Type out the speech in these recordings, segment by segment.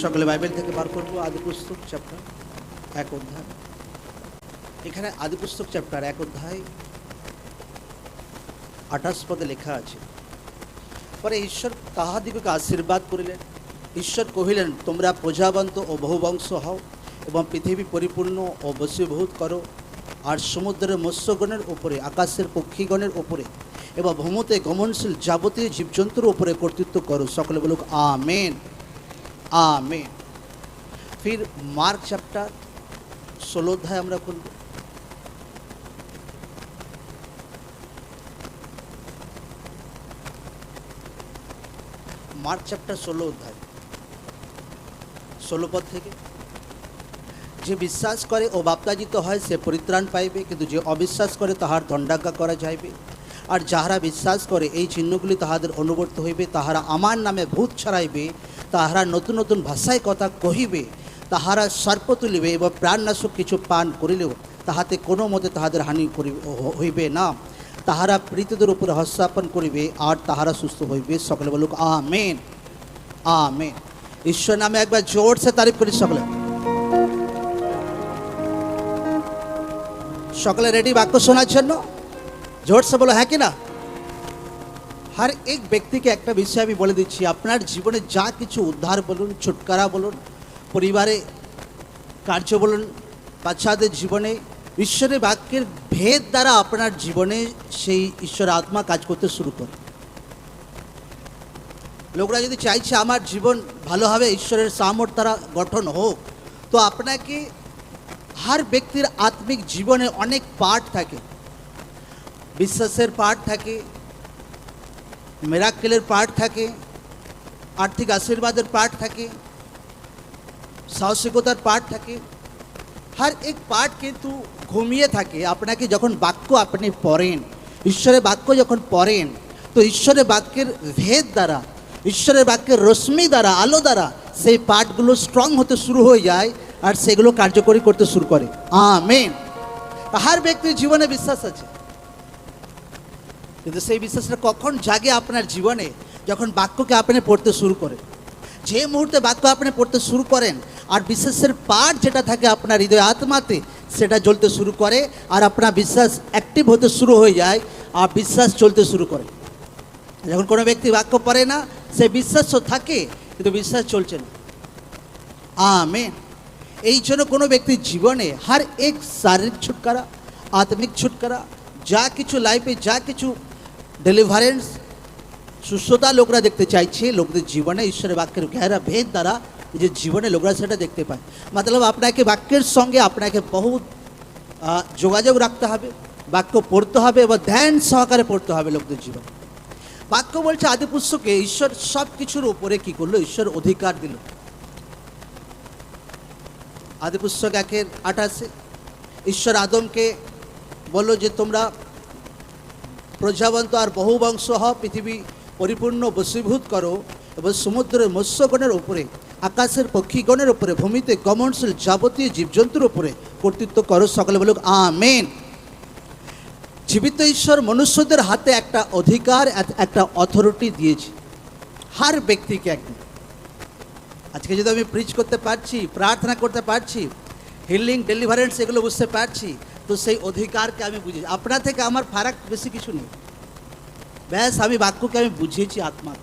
সকলে বাইবেল থেকে বার করব আদিপুস্তক চ্যাপ্টার 1 অধ্যায়। এখানে আদিপুস্তক চ্যাপ্টার 1 অধ্যায় 28 পদে লেখা আছে, পরে ঈশ্বর তাহাদিগকে আশীর্বাদ করিলেন। ঈশ্বর কহিলেন, তোমরা প্রজাবন্ত ও বহুবংশ হও এবং পৃথিবী পরিপূর্ণ ও বশীভূত করো, আর সমুদ্রের মৎস্যগণের উপরে, আকাশের পক্ষীগণের উপরে এবং ভূমতে গমনশীল যাবতীয় জীবজন্তুর উপরে কর্তৃত্ব করো। সকলে বলুক আমেন আমেন। फिर मार्क चैप्टर 16 अध्याय আমরা খুলব। मार्क चैप्टर 16 अध्याय 16 पद থেকে, যে বিশ্বাস করে ও বাপ্তাজিত হয় সে পরিত্রাণ পাইবে, কিন্তু যে অবিশ্বাস করে তাহার দণ্ডাজ্ঞা করা যাইবে। আর যাহারা বিশ্বাস করে এই চিহ্নগুলি তাহাদের অনুবর্ত হইবে, তাহারা আমার নামে ভূত ছাড়াইবে, তাহারা নতুন নতুন ভাষায় কথা কহিবে, তাহারা সর্প তুলিবে এবং প্রাণনাশক কিছু পান করিলেও তাহাতে কোনো মতে তাহাদের হানি হইবে না। তাহারা প্রীতদের উপরে হস্তাপন করিবে আর তাহারা সুস্থ হইবে। সকলে বলুক আমেন আমেন। ঈশ্বর নামে একবার জোর সে তারিফ করি সকলে। সকলে रेडी वाक्य শোনার জন্য? जोर से बोलो है कि ना। हर एक व्यक्ति के एक विषय আমি বলে দিচ্ছি, আপনার জীবনে যা কিছু উদ্ধার বলুন, ছুটকারা বলুন, পরিবারে কার্য বলুন, বাচ্চাদের জীবনে ঈশ্বরের বাক্যের ভেদ দ্বারা আপনার জীবনে সেই ঈশ্বর আত্মা কাজ করতে শুরু করে। লোকরা যদি চাইছে আমার জীবন ভালোভাবে ঈশ্বরের সামর্থ্য দ্বারা গঠন হোক, তো আপনাকে हर व्यक्तिर आत्मिक जीवने अनेक पार्ट থাকে। বিশ্বাসের পার্ট থাকে, মিরাকেলের পার্ট থাকে, আর্থিক আশীর্বাদের পার্ট থাকে, সাহসিকতার পার্ট থাকে। हर एक पार्ट কিন্তু ঘুমিয়ে থাকে। আপনাকে যখন বাক্য আপনি পড়েন, ঈশ্বরের বাক্য যখন পড়েন, তো ঈশ্বরের বাক্যের ভেদ দ্বারা, ঈশ্বরের বাক্যের রশ্মি দ্বারা, আলো দ্বারা সেই পার্টগুলো স্ট্রং হতে শুরু হয়ে যায় আর সেগুলো কার্যকরী করতে শুরু করে। আমেন। हर ব্যক্তির জীবনে বিশ্বাস আছে, কিন্তু সেই বিশ্বাসটা কখন জাগে আপনার জীবনে? যখন বাক্যকে আপনি পড়তে শুরু করেন। যে মুহূর্তে বাক্য আপনি পড়তে শুরু করেন আর বিশ্বাসের পাঠ যেটা থাকে আপনার হৃদয় আত্মাতে সেটা জ্বলতে শুরু করে আর আপনার বিশ্বাস অ্যাক্টিভ হতে শুরু হয়ে যায় আর বিশ্বাস চলতে শুরু করে। যখন কোনো ব্যক্তি বাক্য পড়ে না, সে বিশ্বাস তো থাকে কিন্তু বিশ্বাস চলছে না। আমেন। এই জন্য কোনো ব্যক্তির জীবনে हर एक শারীরিক ছুটকারা, আত্মিক ছুটকারা, যা কিছু লাইফে যা কিছু ডেলিভারেন্স, সুস্থতা লোকরা দেখতে চাইছে, লোকদের জীবনে ঈশ্বরের বাক্যের গহরা ভেদ দ্বারা যে জীবনে লোকরা সেটা দেখতে পায়। মতলব আপনাকে বাক্যের সঙ্গে আপনাকে বহুত যোগাযোগ রাখতে হবে, বাক্য পড়তে হবে এবং ধ্যান সহকারে পড়তে হবে লোকদের জীবনে। বাক্য বলছে আদিপুস্তকে ঈশ্বর সব কিছুর উপরে কী করলো? ঈশ্বর অধিকার দিল। আদিপুস্তক 1:28 ঈশ্বর আদমকে বলল যে তোমরা প্রজাবন্ত আর বহুবংশ হও, পৃথিবী পরিপূর্ণ বশীভূত করো এবং সমুদ্রের মৎস্যগণের উপরে, আকাশের পক্ষীগণের উপরে, ভূমিতে গমনশীল যাবতীয় জীবজন্তুর উপরে কর্তৃত্ব করো। সকলে বলুক আমেন। জীবিত ঈশ্বর মনুষ্যদের হাতে একটা অধিকার, একটা অথরিটি দিয়েছে हर ব্যক্তিকে একদম। আজকে যদি আমি প্রিচ করতে পারছি, প্রার্থনা করতে পারছি, হিলিং ডেলিভারেন্স এগুলো বুঝতে পারছি, তো সেই অধিকারকে আমি বুঝেছি। আপনার থেকে আমার ফারাক বেশি কিছু নেই, ব্যাস আমি বাক্যকে আমি বুঝিয়েছি আত্মা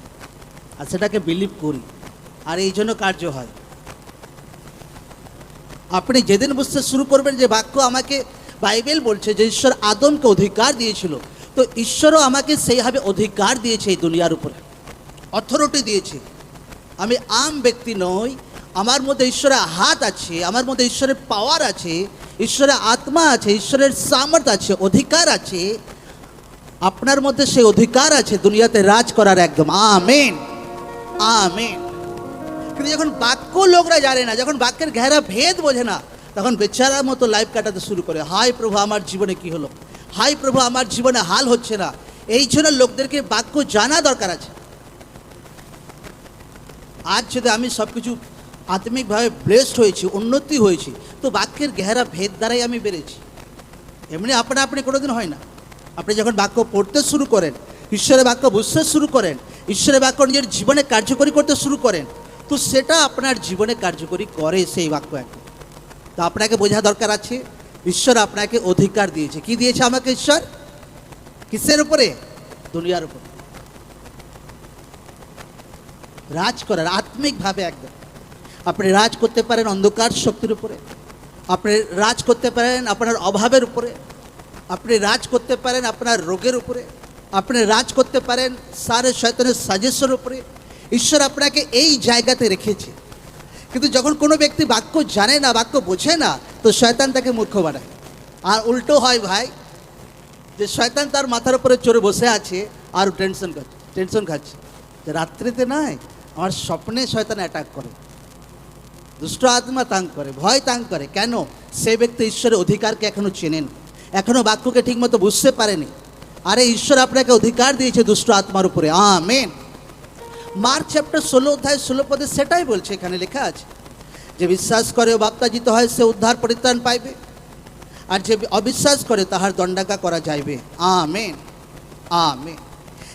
আর সেটাকে বিলিভ করি আর এই জন্য কার্য হয়। আপনি যেদিন বুঝতে শুরু করবেন যে বাক্য আমাকে, বাইবেল বলছে যে ঈশ্বর আদমকে অধিকার দিয়েছিল, তো ঈশ্বরও আমাকে সেইভাবে অধিকার দিয়েছে এই দুনিয়ার উপরে, অথরিটি দিয়েছে। আমি আম ব্যক্তি নই, আমার মধ্যে ঈশ্বরের হাত আছে, আমার মধ্যে ঈশ্বরের পাওয়ার আছে, ঈশ্বরের আত্মা আছে, ঈশ্বরের সামর্থ্য আছে, অধিকার আছে। আপনার মধ্যে সেই অধিকার আছে দুনিয়াতে রাজ করার একদম। Amen amen. কিন্তু যখন বাক্য লোকরা জানে না, যখন বাক্যের গহরা ভেদ বোঝে না, তখন বেচারার মতো লাইফ কাটাতে শুরু করে। হায় প্রভু আমার জীবনে কি হলো, হায় প্রভু আমার জীবনে হাল হচ্ছে না। এই জন্য লোকদেরকে বাক্য জানা দরকার আছে। আজ যদি আমি সব কিছু আত্মিকভাবে ব্লেসড হয়েছি, উন্নতি হয়েছি, তো বাক্যের গহরা ভেদ দ্বারাই আমি বেড়েছি। এমনি আপনা আপনি কোনোদিন হয় না। আপনি যখন বাক্য পড়তে শুরু করেন, ঈশ্বরের বাক্য বুঝতে শুরু করেন, ঈশ্বরের বাক্য নিজের জীবনে কার্যকরী করতে শুরু করেন, তো সেটা আপনার জীবনে কার্যকরী করে সেই বাক্য একটা। তো আপনাকে বোঝা দরকার আছে, ঈশ্বর আপনাকে অধিকার দিয়েছে। কি দিয়েছে আমাকে ঈশ্বর? কিসের উপরে? দুনিয়ার উপরে রাজ করার, আত্মিকভাবে একদম। আপনি রাজ করতে পারেন অন্ধকার শক্তির উপরে, আপনি রাজ করতে পারেন আপনার অভাবের উপরে, আপনি রাজ করতে পারেন আপনার রোগের উপরে, আপনি রাজ করতে পারেন সারে শয়তানের সাজেশনের উপরে। ঈশ্বর আপনাকে এই জায়গাতে রেখেছে। কিন্তু যখন কোনো ব্যক্তি বাক্য জানে না, বাক্য বোঝে না, তো শয়তান তাকে মূর্খ বানায়। আর উল্টো হয় ভাই, যে শয়তান তার মাথার উপরে চড়ে বসে আছে আর টেনশন খাচ্ছে যে রাত্রিতে নয়, আমার স্বপ্নে শয়তান অ্যাটাক করে, দুষ্ট আত্মা তাঙ্গ করে, ভয় তাঙ্গ করে। কেন? সে ব্যক্তি ঈশ্বরের অধিকারকে এখনো চেনেন, এখনো বাক্যকে ঠিকমতো বুঝতে পারেনি। আরে ঈশ্বর আপনাকে অধিকার দিয়েছে দুষ্ট আত্মার উপরে। আমেন। মার্ক চ্যাপ্টার 16 অধ্যায় 16 পদে সেটাই বলছে, এখানে লেখা আছে যে বিশ্বাস করে ও বাপ্তাজিত হয় সে উদ্ধার পরিত্রাণ পাইবে, আর যে অবিশ্বাস করে তাহার দণ্ডাজ্ঞা করা যাইবে। Amen, amen.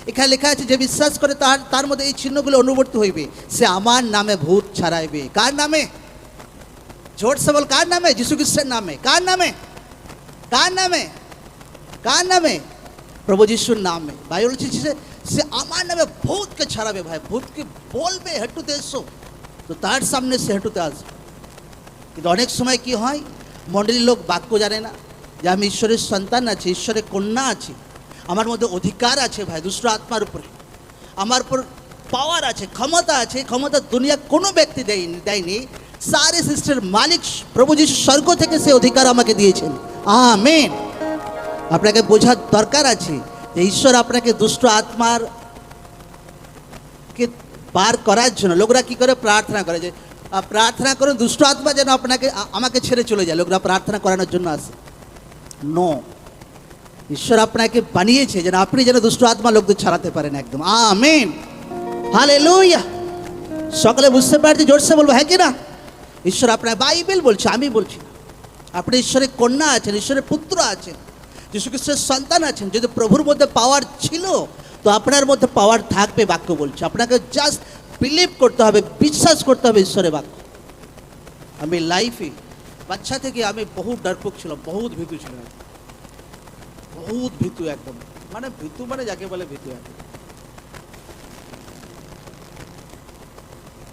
এখানে লেখা আছে যে বিশ্বাস করে তার মধ্যে এই চিহ্নগুলো অনুবর্তী হইবে, সে আমার নামে ভূত ছাড়াইবে। কার নামে? জোর সে বল, কার নামে? যিশু খ্রিস্টের নামে। কার নামে? কার নামে? কার নামে? প্রভু যিশুর নামে। বাইবেল বলছে সে আমার নামে ভূতকে ছাড়াবে। ভাই, ভূতকে বলবে হেঁটুতে এসো, তো তার সামনে সে হেঁটুতে আসবে। কিন্তু অনেক সময় কি হয়, মণ্ডলীর লোক বাক্য জানে না যে আমি ঈশ্বরের সন্তান আছি, ঈশ্বরের কন্যা আছি, আমার মধ্যে অধিকার আছে ভাই দুষ্ট আত্মার উপরে, আমার উপর পাওয়ার আছে, ক্ষমতা আছে। ক্ষমতা দুনিয়া কোনো ব্যক্তি দেয়নি। সারে সৃষ্টির মালিক প্রভু যিশু স্বর্গ থেকে সে অধিকার আমাকে দিয়েছেন। আমেন। আপনাকে বোঝার দরকার আছে যে ঈশ্বর আপনাকে দুষ্ট আত্মার কে পার করার জন্য, লোকরা কি করে? প্রার্থনা করে যে প্রার্থনা করুন দুষ্ট আত্মা যেন আমাকে ছেড়ে চলে যায়। লোকরা প্রার্থনা করানোর জন্য আসে। নো, ঈশ্বর আপনাকে বানিয়েছে যেন আপনি যেন দুষ্ট আত্মা লোকদের ছাড়াতে পারেন একদম। Amen, hallelujah. সকলে বুঝতে পারছে? জোরসে বলবো হ্যাঁ কি না? ঈশ্বর আপনার, বাইবেল বলছে, আমি বলছি, আপনি ঈশ্বরের কন্যা আছেন, ঈশ্বরের পুত্র আছেন, যিশু খ্রিস্টের সন্তান আছেন। যদি প্রভুর মধ্যে পাওয়ার ছিল তো আপনার মধ্যে পাওয়ার থাকবে। বাক্য বলছে আপনাকে জাস্ট বিলিভ করতে হবে, বিশ্বাস করতে হবে ঈশ্বরের বাক্য। আমি লাইফে বাচ্চা থেকে আমি বহুত ডরপোক ছিলাম, বহুত ভীতু ছিলাম, বহুত ভীতু একদম। মানে ভীতু মানে যাকে বলে ভীতু একদম।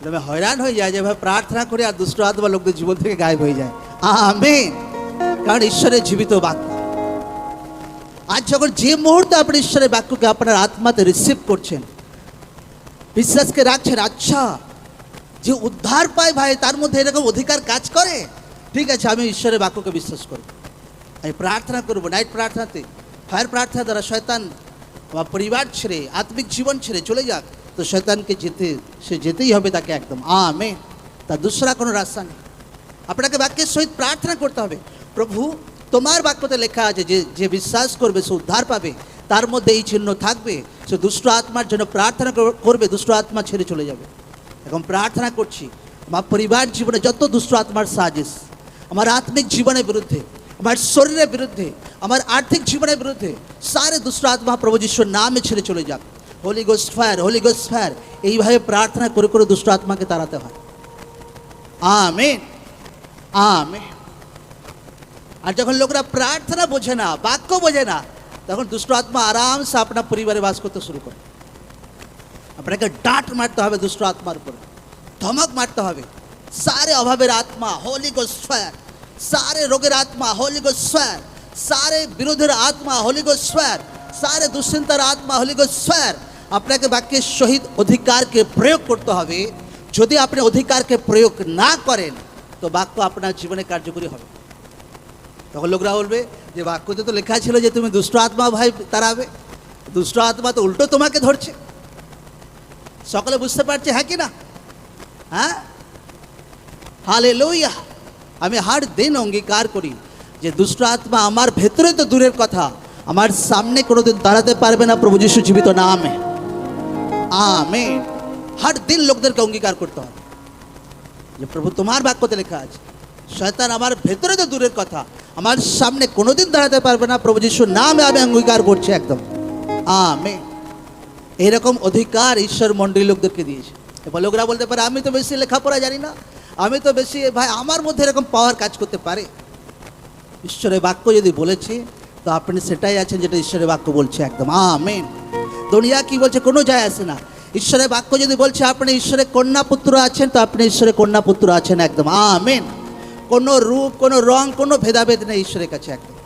আমি হয়রান হয়ে যায় যেভাবে প্রার্থনা করে আর দুষ্ট আত্মা লোকদের জীবন থেকে গায়েব হয়ে যায়। আমেন। কারণ ঈশ্বরের জীবিত বাক্য। আজ যখন যে মুহূর্তে আপনি ঈশ্বরের বাক্যকে আপনার আত্মাতে রিসিভ করছেন, বিশ্বাসকে রাখছেন, আচ্ছা যে উদ্ধার পায় ভাই তার মধ্যে এরকম অধিকার কাজ করে, ঠিক আছে আমি ঈশ্বরের বাক্যকে বিশ্বাস করব, আমি প্রার্থনা করবো। নাইট প্রার্থনাতে, ফায়ার প্রার্থনা দ্বারা শয়তান আমার পরিবার ছেড়ে, আত্মিক জীবন ছেড়ে চলে যাক, তো শয়তানকে যেতেই হবে তাকে একদম। আমেন। তার দুসরা কোনো রাস্তা নেই। আপনাকে বাক্যের সহিত প্রার্থনা করতে হবে, প্রভু তোমার বাক্যতে লেখা আছে যে বিশ্বাস করবে সে উদ্ধার পাবে, তার মধ্যে এই চিহ্ন থাকবে, সে দুষ্ট আত্মার জন্য প্রার্থনা করবে, দুষ্ট আত্মা ছেড়ে চলে যাবে। এখন প্রার্থনা করছি আমার পরিবার জীবনে যত দুষ্ট আত্মার সাজিশ, আমার আত্মিক জীবনের বিরুদ্ধে, আমার শরীরের বিরুদ্ধে, আমার আর্থিক জীবনের বিরুদ্ধে, সারে দুষ্ট আত্মা প্রভু যিশুর নামে ছেড়ে চলে যাক। Holy ghost fire, holy ghost fire, এইভাবে প্রার্থনা করে করে দুষ্ট আত্মাকে তাড়াতে হয়। Amen, amen. আর যখন লোকরা প্রার্থনা বোঝে না, বাক্য বোঝে না, তখন দুষ্ট আত্মা আরামসে আপনার পরিবারে বাস করতে শুরু করে। আপনাকে ডাঁট মারতে হবে দুষ্ট আত্মার উপরে, ধমক মারতে হবে। সারে অভাবের আত্মা, হোলি গোস্ট ফায়ার, সারে রোগের আত্মা, হোলি গোস্ট ফায়ার, সারে বিরোধের আত্মা, হোলি গোস্ট ফায়ার, সারে দুশ্চিন্তার আত্মা, হোলি গোস্ট ফায়ার। আপনাকে বাক্যের সহিত অধিকারকে প্রয়োগ করতে হবে। যদি আপনি অধিকারকে প্রয়োগ না করেন তো বাক্য আপনার জীবনে কার্যকরী হবে। তখন লোকরা বলবে যে বাক্যতে তো লেখা ছিল যে তুমি দুষ্ট আত্মা ভাই তাড়াবে, দুষ্ট আত্মা তো উল্টো তোমাকে ধরছে। সকলে বুঝতে পারছে হ্যাঁ কি না? হ্যাঁ, হালেলুয়া। আমি হার দিন অঙ্গীকার করি যে দুষ্ট আত্মা আমার ভেতরে তো দূরের কথা, আমার সামনে কোনোদিন দাঁড়াতে পারবে না প্রভু যিশু জীবিত নামে। আমেন। হার দিন লোকদেরকে অঙ্গীকার করতে হবে যে প্রভু তোমার বাক্যতে লেখা আছে শয়তান আমার ভেতরে তো দূরের কথা, আমার সামনে কোনোদিন দাঁড়াতে পারবে না প্রভু যিশুর নামে আমি অঙ্গীকার করছি একদম। আমেন। এরকম অধিকার ঈশ্বর মণ্ডলী লোকদেরকে দিয়েছে। এবার লোকরা বলতে পারে আমি তো বেশি লেখাপড়া জানি না, আমি তো বেশি, ভাই আমার মধ্যে এরকম পাওয়ার কাজ করতে পারে। ঈশ্বরের বাক্য যদি বলেছে তো আপনি সেটাই আছেন যেটা ঈশ্বরের বাক্য বলছে, একদম আমেন। দুনিয়া কি বলছে কোনো যায় আসে না। ঈশ্বরের বাক্য যদি বলছে আপনি ঈশ্বরের কন্যা পুত্র আছেন তো আপনি ঈশ্বরের কন্যা পুত্র আছেন, একদম আমেন। কোনো রূপ, কোনো রং, কোনো ভেদাভেদ নেই ঈশ্বরের কাছে, একদম।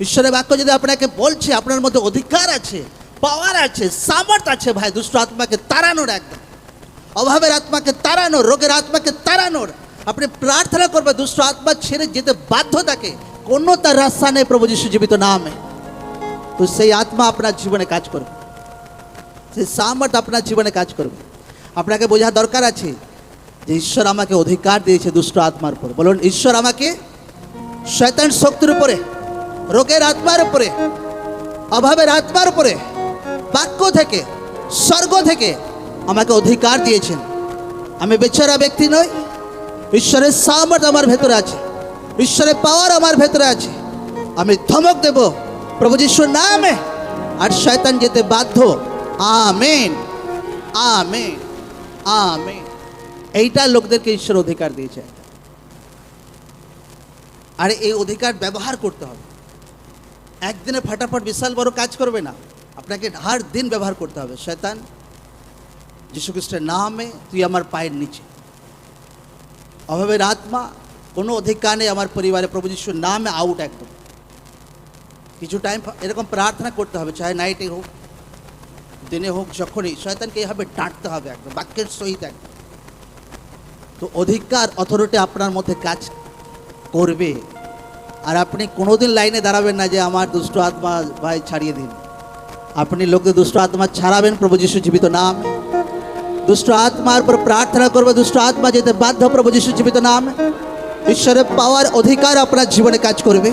ঈশ্বরের বাক্য যদি আপনাকে বলছে আপনার মধ্যে অধিকার আছে, পাওয়ার আছে, সামর্থ্য আছে ভাই দুষ্ট আত্মাকে তাড়ানোর, একদম অভাবের আত্মাকে তাড়ানোর, রোগের আত্মাকে তাড়ানোর। আপনি প্রার্থনা করবে দুষ্ট আত্মা ছেড়ে যেতে বাধ্য থাকে, কোনো তার রাস্তা নেই প্রভু যিশু জীবিত নামে। তো সেই আত্মা আপনার জীবনে কাজ করবে, সেই সামর্থ্য আপনার জীবনে কাজ করবে। আপনাকে বোঝা দরকার আছে যে ঈশ্বর আমাকে অধিকার দিয়েছে দুষ্ট আত্মার উপর। বলুন, ঈশ্বর আমাকে শয়তান শক্তির উপরে, রোগের আত্মার উপরে, অভাবের আত্মার উপরে, বাক্য থেকে, স্বর্গ থেকে আমাকে অধিকার দিয়েছেন। আমি বেচারা ব্যক্তি নই, ঈশ্বরের সামর্থ্য আমার ভেতরে আছে, ঈশ্বরের পাওয়ার আমার ভেতরে আছে। আমি ধমক দেব প্রভু যিশুর নামে, আর শয়তান যেতে বাধ্য। Amen, amen, amen. এইটা লোকদেরকে ঈশ্বর অধিকার দিয়েছে, আর এই অধিকার ব্যবহার করতে হবে। একদিনে ফাটাফাট বিশাল বড় কাজ করবে না, আপনাকে হার দিন ব্যবহার করতে হবে। শয়তান, যীশু খ্রিস্টের নামে তুই আমার পায়ের নিচে। অভাবের আত্মা, কোনো অধিকার নেই আমার পরিবারে, প্রভু যিশুর নামে আউট, একদম। কিছু টাইম এরকম প্রার্থনা করতে হবে, চাহে নাইটে হোক, দিনে হোক, যখনই শয়তানকে এইভাবে ডাঁটতে হবে, একদম বাক্যের সহিত, একদম। তো অধিকার, অথরিটি আপনার মধ্যে কাজ করবে। আর আপনি কোনোদিন লাইনে দাঁড়াবেন না যে আমার দুষ্ট আত্মা ভাই ছাড়িয়ে দিন। আপনি লোকদের দুষ্ট আত্মা ছাড়াবেন প্রভু যিশু জীবিত নাম। দুষ্ট আত্মার উপর প্রার্থনা করবে, দুষ্ট আত্মা যেতে বাধ্য প্রভু যিশু জীবিত নাম। ঈশ্বরের পাওয়ার, অধিকার আপনার জীবনে কাজ করবে,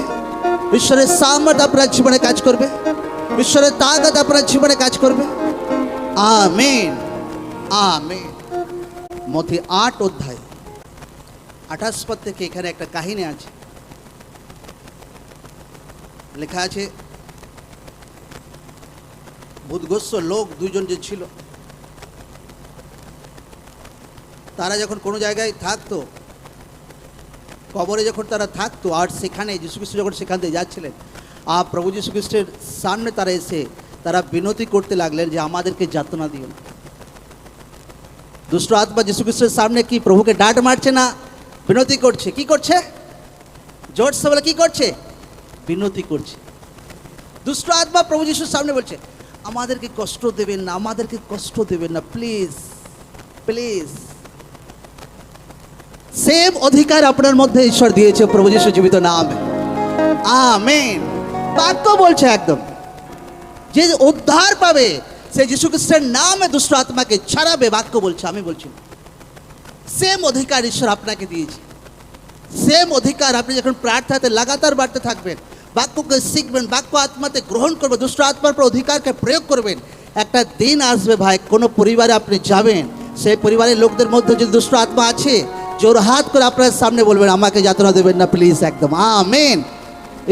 ঈশ্বরের সামর্থ্য আপনার জীবনে কাজ করবে, ঈশ্বরের তাকত আপনার জীবনে কাজ করবে। Amen, amen. মথি 8 অধ্যায় 28 পদ থেকে এখানে একটা কাহিনী আছে, লেখা আছে ভূতগ্রস্ত লোক দুইজন যে ছিল, তারা যখন কোনো জায়গায় থাকতো, কবরে যখন তারা থাকতো, আর সেখানে যীশু খ্রিস্ট যখন সেখান থেকে যাচ্ছিলেন, আর প্রভু যীশু খ্রিস্টের সামনে তারা এসে তারা বিনতি করতে লাগলেন যে আমাদেরকে যাতনা দিও না। দুষ্ট আত্মা যীশু খ্রিস্টের সামনে কি প্রভুকে ডাঁট মারছে না বিনতি করছে? কি করছে? জোরসে বলে কি করছে? বিনতি করছে। দুষ্ট আত্মা প্রভু যিশুর সামনে বলছে আমাদেরকে কষ্ট দেবেন না, আমাদেরকে কষ্ট দেবেন না, প্লিজ প্লিজ। সেম অধিকার আপনার মধ্যে ঈশ্বর দিয়েছে প্রভু যিশু জীবিত নামে। আমেন। বাক্য বলছে একদম যে উদ্ধার পাবে সে যীশু খ্রিস্টের নামে দুষ্ট আত্মাকে ছাড়াবে। বাক্য বলছে, আমি বলছি। সেম অধিকার ঈশ্বর আপনাকে দিয়েছে, সেম অধিকার। আপনি যখন প্রার্থনাতে লাগাতার বাড়তে থাকবেন, বাক্যকে শিখবেন, বাক্য আত্মাতে গ্রহণ করবেন, দুষ্ট আত্মার পর অধিকারকে প্রয়োগ করবেন, একটা দিন আসবে ভাই কোনো পরিবারে আপনি যাবেন, সেই পরিবারের লোকদের মধ্যে যদি দুষ্ট আত্মা আছে, জোর হাত করে আপনার সামনে বলবেন আমাকে যাতনা দেবেন না প্লিজ, একদম। আমেন।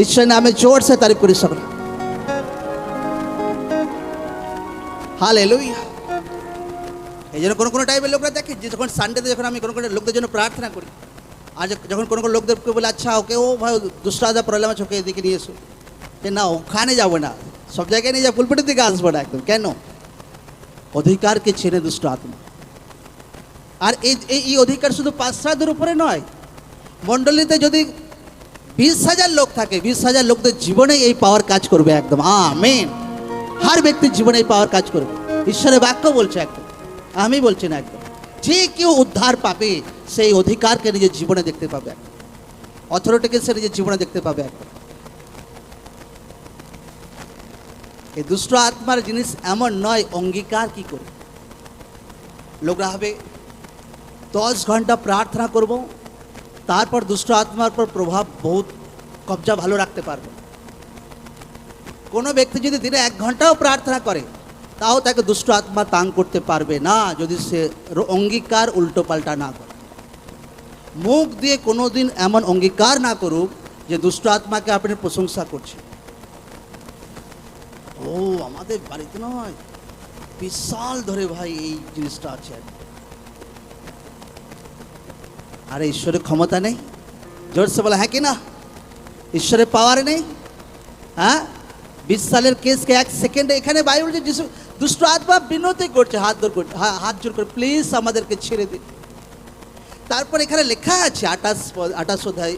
ঈশ্বরের নামে জোর সে তারিফ করি সকলে। হালেলুয়া। এই জন্য কোনো টাইপের লোকরা দেখে যে যখন সানডেতে যখন আমি কোনো লোকদের জন্য প্রার্থনা করি, আর যখন কোনো লোকদেরকে বলে আচ্ছা ওকে ও ভাই দুষ্ট আত্মা প্রবলেম আছে ওকে এদিকে নিয়ে এসো, যে না ওখানে যাবো না, সব জায়গায় নিয়ে যাবো, পুলপিটের দিকে আসবো না, একদম। কেন? অধিকারকে ছেড়ে দুষ্ট আত্মা। আর এই অধিকার শুধু 5-7 উপরে নয়, মণ্ডলীতে যদি 20,000 লোক থাকে, 20,000 লোকদের জীবনে এই পাওয়ার কাজ করবে, একদম। আমেন। হার ব্যক্তির জীবনে এই পাওয়ার কাজ করবে। ঈশ্বরের বাক্য বলছে, একদম আমি বলছি না, একদম। যে কেউ উদ্ধার পাবে সেই অধিকারকে নিজের জীবনে দেখতে পাবে, অথরিটিকে সে নিজের জীবনে দেখতে পাবে, একদম। এই দুষ্ট আত্মার জিনিস এমন নয়, অঙ্গীকার কি করে লোকরা হবে 10 ঘন্টা প্রার্থনা করব, তারপর দুষ্ট আত্মার পর প্রভাব বহুত কবজা ভালো রাখতে পারবে। কোনো ব্যক্তি যদি দিনে 1 ঘন্টাও প্রার্থনা করে তাও তাকে দুষ্ট আত্মা তাং করতে পারবে না, যদি সে অঙ্গীকার উল্টো পাল্টা না করে। মুখ দিয়ে কোনো দিন এমন অঙ্গীকার না করুক যে দুষ্ট আত্মাকে আপনি প্রশংসা করছেন, ও আমাদের বাড়িতে নয়, বিশাল ধরে ভাই এই জিনিসটা আছে। আর ঈশ্বরের ক্ষমতা নেই? জোরসে বলা হ্যাঁ কি না? ঈশ্বরের পাওয়ার নেই? হ্যাঁ, 20 সালের কেসকে 1 সেকেন্ডে এখানে বাইবেল যে যিশু দুষ্ট আত্মা বিনতি করছে, হাত জোর করে, প্লিজ আমাদেরকে ছেড়ে দিন। তারপর এখানে লেখা আছে 28 অধ্যায়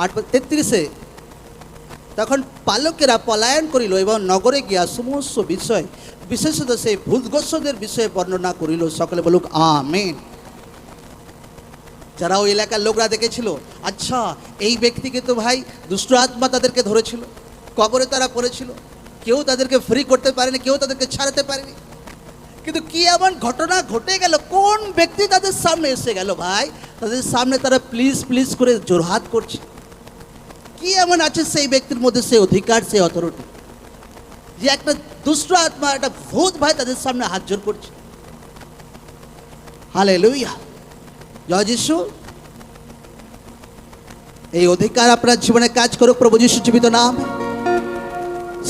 8:33 তখন পালকেরা পলায়ন করিল এবং নগরে গিয়া সমস্ত বিষয় বিশেষত সেই ভূতগ্রস্তদের বিষয়ে বর্ণনা করিল। সকলে বলুক আমেন। যারা ওই এলাকার লোকরা দেখেছিল, আচ্ছা এই ব্যক্তিকে তো ভাই দুষ্ট আত্মা তাদেরকে ধরেছিল, কবরে তারা পড়েছিল, কেউ তাদেরকে ফ্রি করতে পারেনি, কেউ তাদেরকে ছাড়াতে পারেনি, কিন্তু কি এমন ঘটনা ঘটে গেল? কোন ব্যক্তি তাদের সামনে এসে গেল ভাই? তাদের সামনে তারা প্লিজ প্লিজ করে জোরহাত করছে। কি এমন আছে সেই ব্যক্তির মধ্যে, সেই অধিকার, সেই অথরিটি, যে একটা দুষ্ট আত্মা, একটা ভূত ভাই তাদের সামনে হাত জোর করছে? হালেলুয়া, জয় যিশু। এই অধিকার আপনার জীবনে কাজ করুক প্রভু যিশু জীবিত নাম।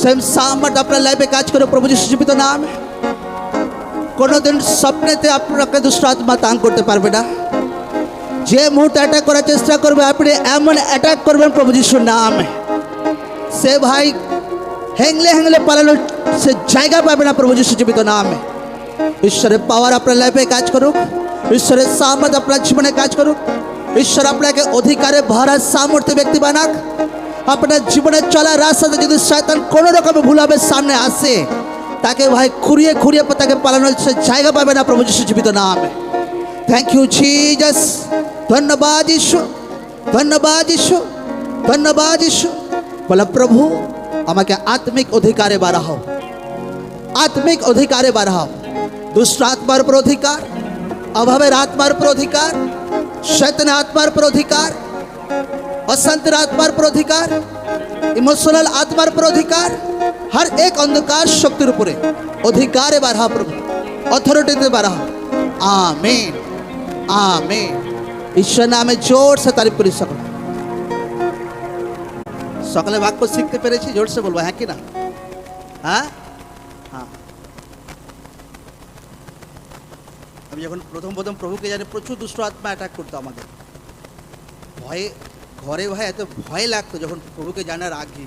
সেম সামর্থ্য আপনার লাইফে কাজ করুক প্রভু যিশু জীবিত নাম। কোনোদিন স্বপ্নেতে আপনাকে দুষ্ট আত্মা তাং করতে পারবে না। যে মুহূর্তে অ্যাটাক করার চেষ্টা করবে, আপনি এমন অ্যাটাক করবেন প্রভু যিশুর নামে, সে ভাই হ্যাংলে হ্যাংলে পালানোর সে জায়গা পাবে না প্রভু যিশু জীবিত নামে। ঈশ্বরের পাওয়ার আপনার লাইফে কাজ করুক, ঈশ্বরের সামর্থ্য আপনার জীবনে কাজ করুক, ঈশ্বর আপনাকে অধিকারে ভরা সামর্থ্য ব্যক্তি বানাক। আপনার জীবনে চলার রাস্তাতে যদি শয়তান কোনো রকমের ভুলভাবে সামনে আসে, তাকে ভাই খুঁড়িয়ে খুঁড়িয়ে তাকে পালানোর সে জায়গা পাবে না প্রভু যিশু জীবিত নামে। Thank you Jesus. ধন্যবাদ ঈশ্বর, ধন্যবাদ ঈশ্বর, ধন্যবাদ ঈশ্বর। বলে প্রভু আমাকে আত্মিক অধিকারে বাড়াও, আত্মিক অধিকারে বাড়াও। দুষ্ট আত্মার উপর অধিকার, অভাবের আত্মার উপর অধিকার, শয়তানের আত্মার উপর অধিকার, অশান্তির আত্মার উপর অধিকার, ইমোশনাল আত্মার উপর অধিকার, हर एक अंधकार शक्तिर उपरे अधिकारे बाढ़ा प्रभु, अथॉरिटीते बाढ़ा। आमीन, आमीन। ईश्वर नामे जोर से तारीफ करी। सकले वाक्य शिखते पेरेছি, जोर से बोलबो হ্যাঁ কি না? হ্যাঁ, হ্যাঁ। আমি যখন প্রথম প্রভুকে জানি, প্রচুর দুষ্ট আত্মা অ্যাটাক করতো আমাদের, ভয়ে ঘরে ভাই এত ভয় লাগতো যখন প্রভুকে জানার আগে।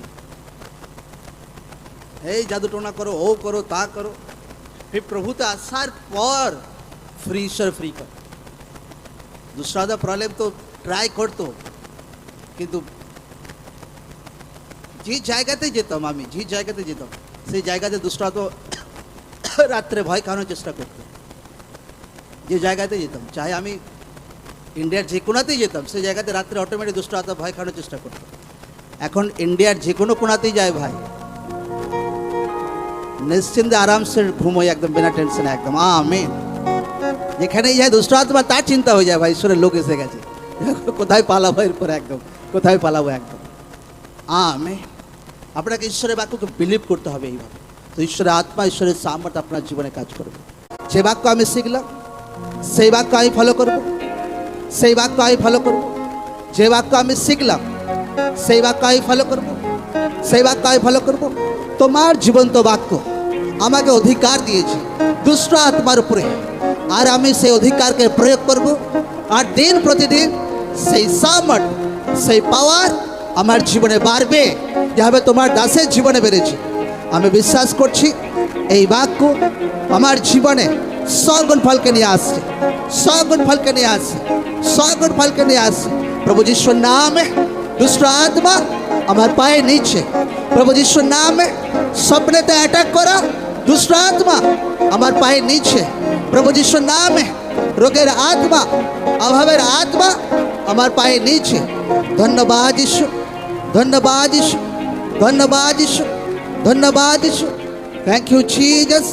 এই জাদু টোনা করো, ও করো, তা করো। फिर প্রভুতে আসার পর ফ্রি, ঈশ্বর ফ্রি কর। দুসরা প্রবলেম তো ট্রাই করতো, কিন্তু যে জায়গাতে যেতাম আমি, যে জায়গাতে যেতাম সেই জায়গাতে দুসরা তো রাত্রে ভয় খাওয়ানোর চেষ্টা করতো। যে জায়গাতে যেতাম, চাहे আমি ইন্ডিয়ার যে কোনাতেই যেতাম, সেই জায়গাতে রাত্রে অটোমেটিক দুষ্ট আত্মা ভয় খাওয়ানোর চেষ্টা করতো। এখন ইন্ডিয়ার যে কোনো কোনাতেই যায় ভাই, নিশ্চিন্তে আরামসে ঘুমোয় একদম, বিনা টেনশনে একদম। আমিন। যেখানেই যায় দুষ্ট আত্মা তার চিন্তা হয়ে যায় ভাই, ঈশ্বরের লোক এসে গেছে, কোথায় পালাবো এরপরে, একদম কোথায় পালাবো একদম। আমিন। আপনাকে ঈশ্বরের বাক্যকে বিলিভ করতে হবে এইভাবে, তো ঈশ্বরের আত্মা, ঈশ্বরের সামর্থ্য আপনার জীবনে কাজ করবে। যে বাক্য আমি শিখলাম সেই বাক্য আমি ফলো করব, সেই বাক্য আমি ফলো করব। যে বাক্য আমি শিখলাম সেই বাক্য আমি ফলো করব, সেই বাক্য আমি ফলো করব। তোমার জীবন্ত বাক্য আমাকে অধিকার দিয়েছে দুষ্ট আত্মার উপরে, আর আমি সেই অধিকারকে প্রয়োগ করব। আর দিন প্রতিদিন সেই সামর্থ্য, সেই পাওয়ার আমার জীবনে বাড়বে, যেভাবে তোমার দাসের জীবনে বেড়েছে। আমি বিশ্বাস করছি এই বাক্য আমার জীবনে 100 গুণ ফলকে নিয়ে আসছে, 100 গুণ ফলকে নিয়ে আসছে, 100 গুণ ফলকে নিয়ে আসছে। প্রভু যিশুর নামে দুষ্ট আত্মা আমার পায়ে নিচে, প্রভু যিশুর নামে স্বপ্নেতে অ্যাটাক করা দুষ্ট আত্মা আমার পায়ে নিচে, প্রভু যিশুর নামে রোগের আত্মা, অভাবের আত্মা আমার পায়ে নিচে। ধন্যবাদ যিশু, ধন্যবাদ যিশু, ধন্যবাদ যিশু, ধন্যবাদ যিশু। Thank you Jesus.